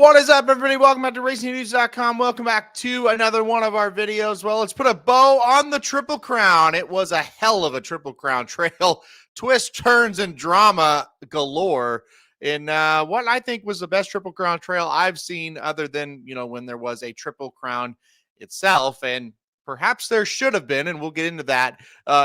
What is up, everybody? Welcome back to RacingNews.com. Welcome back to another one of our videos. Well, let's put a bow on the Triple Crown. It was a hell of a Triple Crown trail. Twists, turns, and drama galore in what I think was the best Triple Crown trail I've seen, other than, when there was a Triple Crown itself. And perhaps there should have been, and we'll get into that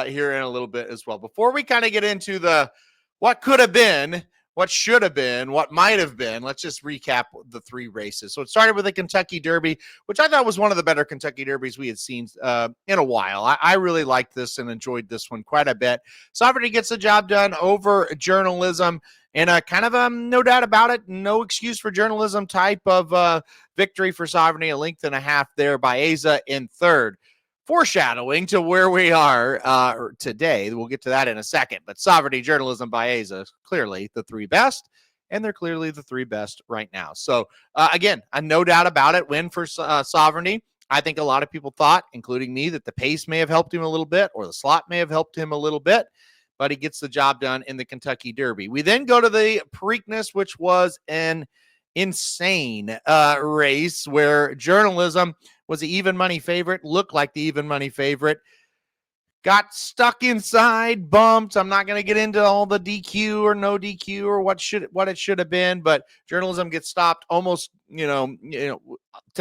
here in a little bit as well. Before we kind of get into the what could have been, what should have been, what might have been, let's just recap the three races. So it started with the Kentucky Derby, which I thought was one of the better Kentucky Derbies we had seen in a while. I really liked this and enjoyed this one quite a bit. Sovereignty gets the job done over journalism, and kind of no doubt about it, no excuse for journalism type of victory for Sovereignty, a length and a half there by Baeza in third. Foreshadowing to where we are today. We'll get to that in a second. But Sovereignty, Journalism, Baeza, clearly the three best, and they're clearly the three best right now. So, again, no doubt about it, win for Sovereignty. I think a lot of people thought, including me, that the pace may have helped him a little bit, or the slot may have helped him a little bit, but he gets the job done in the Kentucky Derby. We then go to the Preakness, which was an insane race where Journalism was the even money favorite, looked like the even money favorite, got stuck inside, bumped. I'm not going to get into all the DQ or no DQ or what it should have been, but Journalism gets stopped almost, to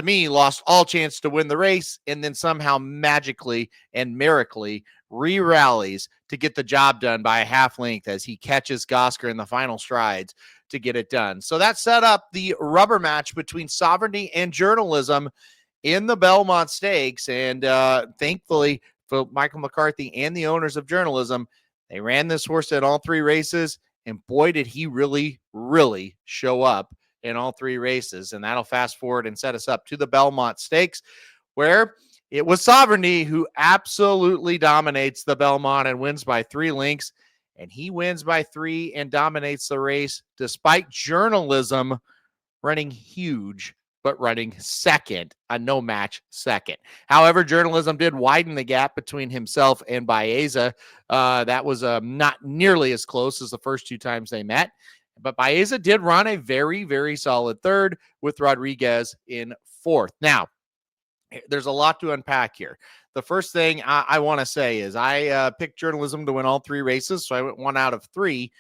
me, lost all chance to win the race, and then somehow magically and miraculously re-rallies to get the job done by a half length as he catches Gosker in the final strides to get it done. So that set up the rubber match between Sovereignty and Journalism in the Belmont Stakes, and thankfully for Michael McCarthy and the owners of Journalism, they ran this horse at all three races, and boy, did he really, really show up in all three races. And that'll fast forward and set us up to the Belmont Stakes, where it was Sovereignty who absolutely dominates the Belmont and wins by 3 lengths, and he wins by 3 and dominates the race despite Journalism running huge, but running second, a no-match second. However, Journalism did widen the gap between himself and Baeza. That was not nearly as close as the first 2 times they met, but Baeza did run a very, very solid third with Rodriguez in fourth. Now, there's a lot to unpack here. The first thing I want to say is I picked Journalism to win all 3 races, so I went 1 out of 3.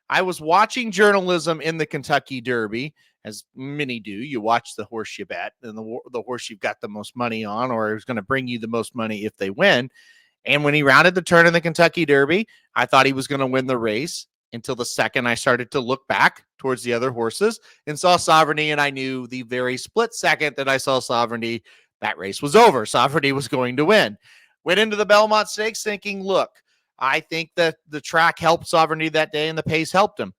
I was watching Journalism in the Kentucky Derby, as many do. You watch the horse you bet, and the horse you've got the most money on, or is going to bring you the most money if they win. And when he rounded the turn in the Kentucky Derby, I thought he was going to win the race until the second I started to look back towards the other horses and saw Sovereignty, and I knew the very split second that I saw Sovereignty, that race was over. Sovereignty was going to win. Went into the Belmont Stakes thinking, look, I think that the track helped Sovereignty that day and the pace helped him.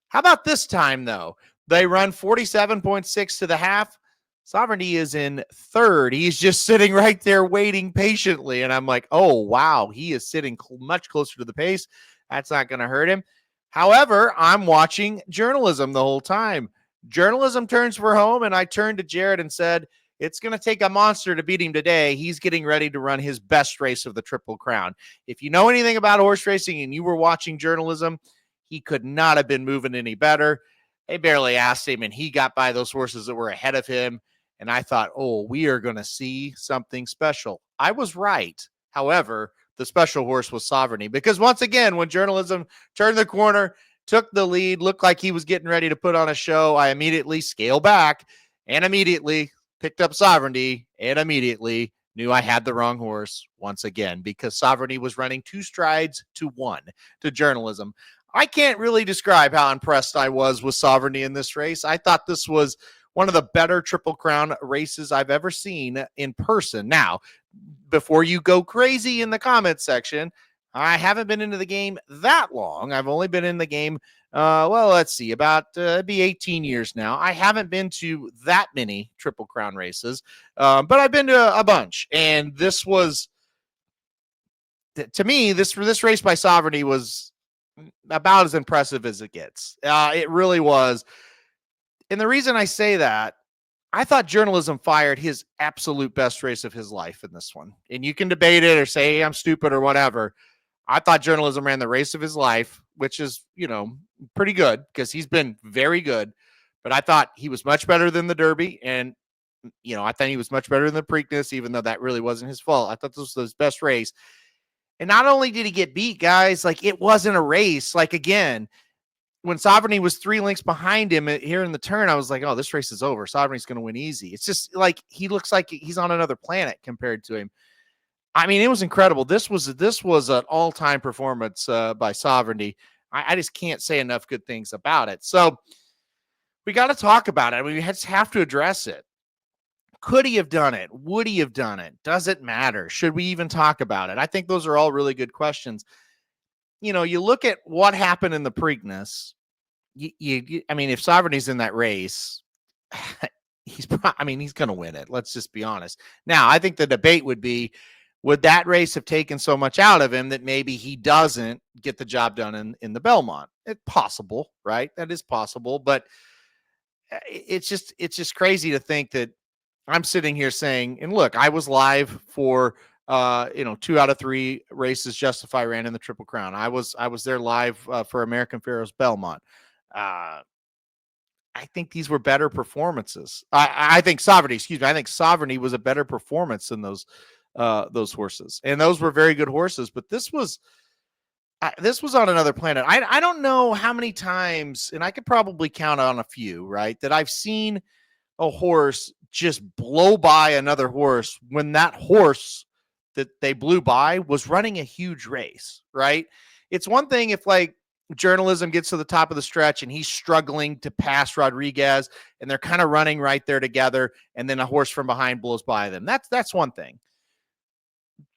How about this time, though? They run 47.6 to the half. Sovereignty is in third. He's just sitting right there waiting patiently. And I'm like, oh, wow, he is sitting much closer to the pace. That's not going to hurt him. However, I'm watching Journalism the whole time. Journalism turns for home, and I turned to Jared and said, it's going to take a monster to beat him today. He's getting ready to run his best race of the Triple Crown. If you know anything about horse racing and you were watching Journalism, he could not have been moving any better. They barely asked him, and he got by those horses that were ahead of him. And I thought, oh, we are going to see something special. I was right. However, the special horse was Sovereignty, because once again, when Journalism turned the corner, took the lead, looked like he was getting ready to put on a show, I immediately scaled back and immediately picked up Sovereignty and immediately knew I had the wrong horse once again, because Sovereignty was running 2 strides to 1 to Journalism. I can't really describe how impressed I was with Sovereignty in this race. I thought this was one of the better Triple Crown races I've ever seen in person. Now, before you go crazy in the comments section, I haven't been into the game that long. I've only been in the game, let's see, about it'd be 18 years now. I haven't been to that many Triple Crown races, but I've been to a bunch. And this was, to me, this race by Sovereignty was about as impressive as it gets. It really was. And the reason I say that, I thought Journalism fired his absolute best race of his life in this one. And you can debate it or say, hey, I'm stupid or whatever. I thought Journalism ran the race of his life, which is, pretty good because he's been very good. But I thought he was much better than the Derby. And, I thought he was much better than the Preakness, even though that really wasn't his fault. I thought this was his best race. And not only did he get beat, guys, like it wasn't a race. Like, again, when Sovereignty was 3 lengths behind him here in the turn, I was like, oh, this race is over. Sovereignty's going to win easy. It's just like he looks like he's on another planet compared to him. I mean, it was incredible. This was an all-time performance by Sovereignty. I just can't say enough good things about it. So we got to talk about it. I mean, we just have to address it. Could he have done it? Would he have done it? Does it matter? Should we even talk about it? I think those are all really good questions. You look at what happened in the Preakness. I mean, if Sovereignty's in that race, he's going to win it. Let's just be honest. Now, I think the debate would be, would that race have taken so much out of him that maybe he doesn't get the job done in the Belmont? It's possible, right? That is possible, but it's just crazy to think that I'm sitting here saying, and look, I was live for 2 out of 3 races Justify ran in the Triple Crown. I was there live for American Pharoah's Belmont. I think these were better performances. I think Sovereignty was a better performance than those horses, and those were very good horses. But this was on another planet. I don't know how many times, and I could probably count on a few, right, that I've seen a horse just blow by another horse when that horse that they blew by was running a huge race, right? It's one thing if like Journalism gets to the top of the stretch and he's struggling to pass Rodriguez and they're kind of running right there together, and then a horse from behind blows by them. That's one thing.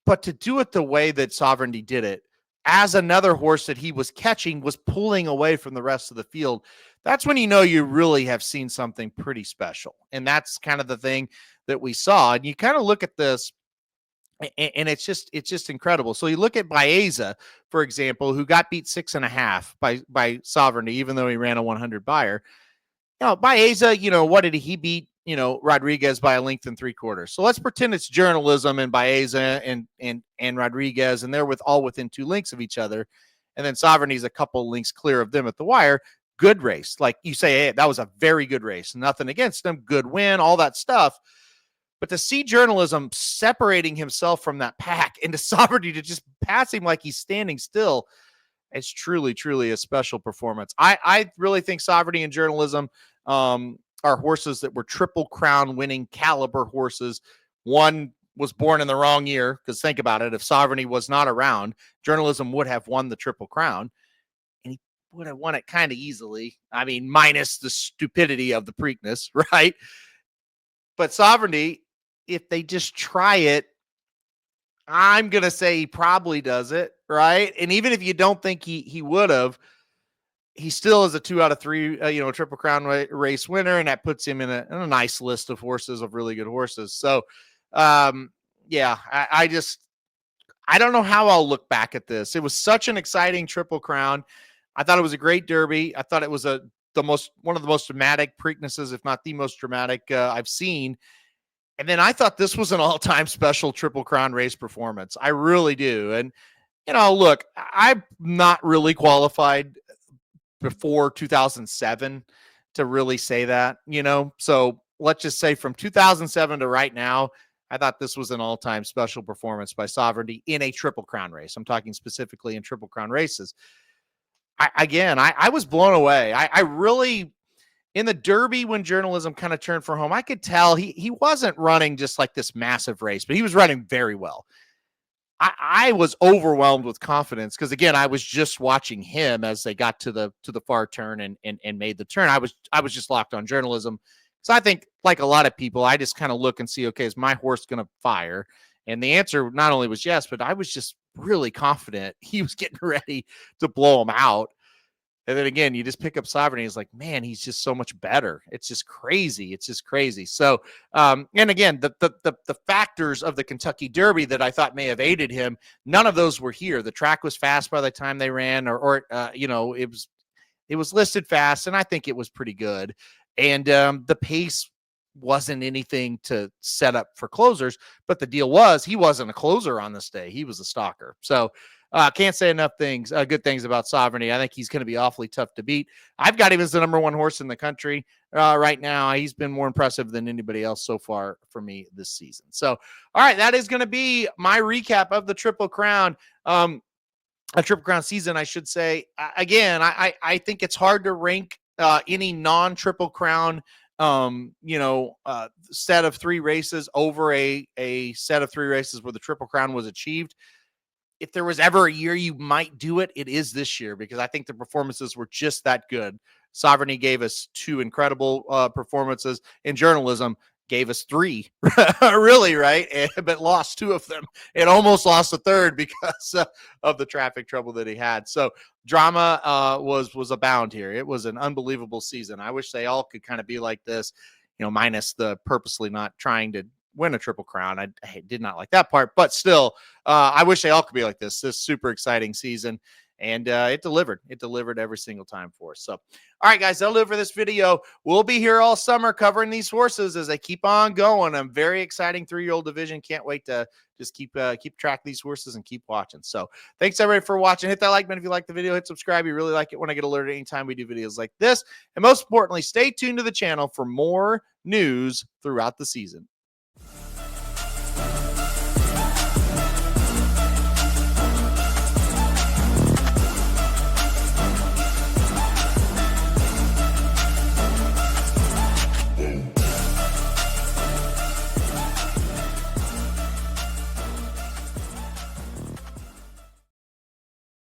But to do it the way that Sovereignty did it, as another horse that he was catching was pulling away from the rest of the field, that's when you really have seen something pretty special. And that's kind of the thing that we saw. And you kind of look at this, and it's just incredible. So you look at Baeza, for example, who got beat 6.5 by Sovereignty, even though he ran a 100 buyer. Baeza, what did he beat? Rodriguez by a length and 3/4. So let's pretend it's Journalism and Baeza and Rodriguez, and they're all within 2 lengths of each other. And then Sovereignty's a couple lengths clear of them at the wire. Good race. Like you say, hey, that was a very good race. Nothing against them. Good win, all that stuff. But to see Journalism separating himself from that pack and to Sovereignty to just pass him like he's standing still, it's truly, truly a special performance. I really think Sovereignty and Journalism are horses that were Triple Crown winning caliber horses. One was born in the wrong year, because think about it. If Sovereignty was not around, Journalism would have won the Triple Crown, and he would have won it kind of easily. I mean, minus the stupidity of the Preakness, right? But Sovereignty, if they just try it, I'm going to say he probably does it, right? And even if you don't think he would have, he still is a 2 out of 3, Triple Crown race winner, and that puts him in a nice list of horses, of really good horses. So, I don't know how I'll look back at this. It was such an exciting Triple Crown. I thought it was a great Derby. I thought it was one of the most dramatic Preaknesses, if not the most dramatic I've seen. And then I thought this was an all-time special Triple Crown race performance. I really do. And, look, I'm not really qualified before 2007 to really say that, so let's just say from 2007 to right now, I thought this was an all-time special performance by Sovereignty in a Triple Crown race. I'm talking specifically in Triple Crown races. I was blown away. I really, in the Derby, when Journalism kind of turned for home, I could tell he wasn't running just like this massive race, but he was running very well. I was overwhelmed with confidence because, again, I was just watching him as they got to the far turn and made the turn. I was just locked on Journalism. So I think, like a lot of people, I just kind of look and see, okay, is my horse going to fire? And the answer not only was yes, but I was just really confident he was getting ready to blow him out. And then again, you just pick up Sovereignty. It's like, man, he's just so much better. It's just crazy. It's just crazy. So, and again, the factors of the Kentucky Derby that I thought may have aided him, none of those were here. The track was fast by the time they ran, it was listed fast, and I think it was pretty good. And the pace wasn't anything to set up for closers, but the deal was he wasn't a closer on this day. He was a stalker. So, Can't say enough things, good things about Sovereignty. I think he's going to be awfully tough to beat. I've got him as the #1 horse in the country right now. He's been more impressive than anybody else so far for me this season. So, all right, that is going to be my recap of the Triple Crown. A Triple Crown season, I should say. Again, I think it's hard to rank any non-Triple Crown set of 3 races over a set of 3 races where the Triple Crown was achieved. If there was ever a year you might do it, it is this year, because I think the performances were just that good. Sovereignty gave us 2 incredible performances. In journalism, gave us 3, really, right? But lost 2 of them. It almost lost a third because of the traffic trouble that he had. So drama was abound here. It was an unbelievable season. I wish they all could kind of be like this, minus the purposely not trying to win a Triple Crown. I did not like that part, but still, I wish they all could be like this super exciting season. And it delivered. It delivered every single time for us. So, all right, guys, that'll do it for this video. We'll be here all summer covering these horses as they keep on going. I'm very exciting 3-year-old division. Can't wait to just keep track of these horses and keep watching. So, thanks everybody for watching. Hit that like button if you like the video. Hit subscribe. You really like it when I get alerted anytime we do videos like this. And most importantly, stay tuned to the channel for more news throughout the season.